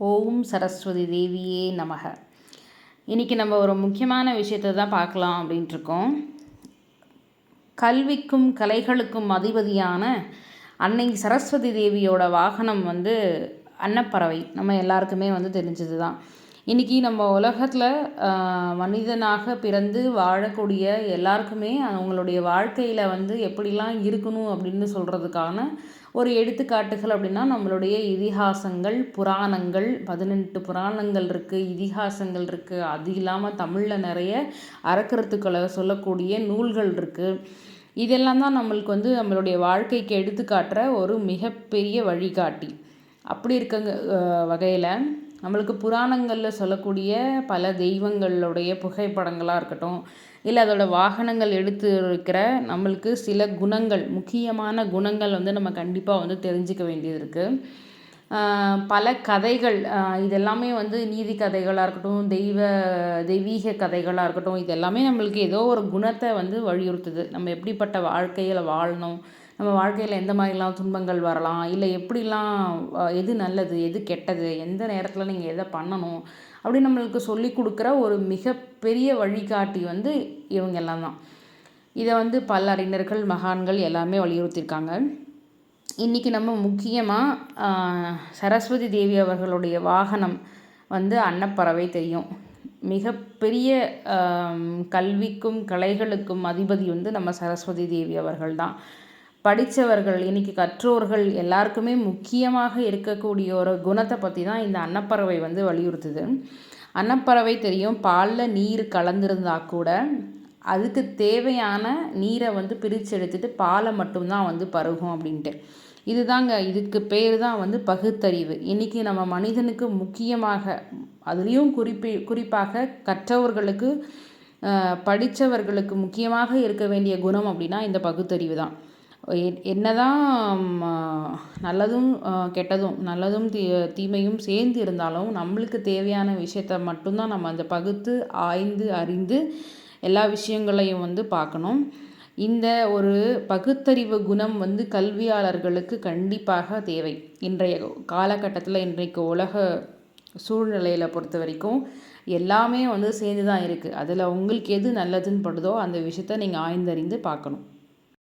ஓம் சரஸ்வதி தேவியே நமக. இன்றைக்கி நம்ம ஒரு முக்கியமான விஷயத்தை தான் பார்க்கலாம் அப்படின்ட்டுருக்கோம். கல்விக்கும் கலைகளுக்கும் அதிபதியான அன்னை சரஸ்வதி தேவியோட வாகனம் அன்னப்பறவை. நம்ம எல்லாருக்குமே தெரிஞ்சது தான். இன்றைக்கி நம்ம உலகத்தில் மனிதனாக பிறந்து வாழக்கூடிய எல்லாருக்குமே அவங்களுடைய வாழ்க்கையில் எப்படிலாம் இருக்கணும் அப்படின்னு சொல்கிறதுக்கான ஒரு எடுத்துக்காட்டுகள் அப்படின்னா நம்மளுடைய இதிகாசங்கள், புராணங்கள். 18 புராணங்கள் இருக்குது, இதிகாசங்கள் இருக்குது. அது இல்லாமல் தமிழில் நிறைய அறக்கருத்துக்களை சொல்லக்கூடிய நூல்கள் இருக்குது. இதெல்லாம் தான் நம்மளுக்கு நம்மளுடைய வாழ்க்கைக்கு எடுத்துக்காட்டுற ஒரு மிகப்பெரிய வழிகாட்டி. அப்படி இருக்க வகையில் நம்மளுக்கு புராணங்களில் சொல்லக்கூடிய பல தெய்வங்களுடைய புகைப்படங்களாக இருக்கட்டும், இல்லை அதோட வாகனங்கள் எடுத்து இருக்கிற நம்மளுக்கு சில குணங்கள், முக்கியமான குணங்கள் நம்ம கண்டிப்பாக தெரிஞ்சுக்க வேண்டியது இருக்குது. பல கதைகள், இதெல்லாமே நீதி கதைகளாக இருக்கட்டும், தெய்வீக கதைகளாக இருக்கட்டும், இது எல்லாமே நம்மளுக்கு ஏதோ ஒரு குணத்தை வலியுறுத்துது. நம்ம எப்படிப்பட்ட வாழ்க்கையில் வாழணும், நம்ம வாழ்க்கையில் எந்த மாதிரிலாம் துன்பங்கள் வரலாம், இல்லை எப்படிலாம் எது நல்லது எது கெட்டது, எந்த நேரத்தில் நீங்கள் எதை பண்ணணும் அப்படின்னு நம்மளுக்கு சொல்லி கொடுக்குற ஒரு மிகப்பெரிய வழிகாட்டி இவங்க எல்லாம் தான். இதை பல அறிஞர்கள், மகான்கள் எல்லாமே வலியுறுத்தியிருக்காங்க. இன்றைக்கி நம்ம முக்கியமாக சரஸ்வதி தேவி அவர்களுடைய வாகனம் அன்னப்பறவை தெரியும். மிகப்பெரிய கல்விக்கும் கலைகளுக்கும் அதிபதி நம்ம சரஸ்வதி தேவி அவர்கள் தான். படித்தவர்கள், இன்றைக்கி கற்றோர்கள் எல்லாருக்குமே முக்கியமாக இருக்கக்கூடிய ஒரு குணத்தை பற்றி தான் இந்த அன்னப்பறவை வலியுறுத்துது. அன்னப்பறவை தெரியும், பாலில் நீர் கலந்துருந்தால் கூட அதுக்கு தேவையான நீரை பிரித்து எடுத்துட்டு பாலை மட்டும்தான் பருகும் அப்படின்ட்டு. இதுக்கு பேர் தான் பகுத்தறிவு. இன்றைக்கி நம்ம மனிதனுக்கு முக்கியமாக, அதுலேயும் குறிப்பாக கற்றவர்களுக்கு, படித்தவர்களுக்கு முக்கியமாக இருக்க வேண்டிய குணம் அப்படின்னா இந்த பகுத்தறிவு தான். என்னதான் நல்லதும் கெட்டதும், நல்லதும் தீமையும் சேர்ந்து இருந்தாலும் நம்மளுக்கு தேவையான விஷயத்த மட்டும்தான் நம்ம அந்த பகுத்து ஆய்ந்து அறிந்து எல்லா விஷயங்களையும் பார்க்கணும். இந்த ஒரு பகுத்தறிவு குணம் கல்வியாளர்களுக்கு கண்டிப்பாக தேவை. இன்றைய காலகட்டத்தில், இன்றைக்கு உலக சூழ்நிலையில் பொறுத்த வரைக்கும் எல்லாமே சேர்ந்து தான் இருக்குது. அதில் உங்களுக்கு எது நல்லதுன்னு படுதோ அந்த விஷயத்த நீங்கள் ஆய்ந்தறிந்து பார்க்கணும்.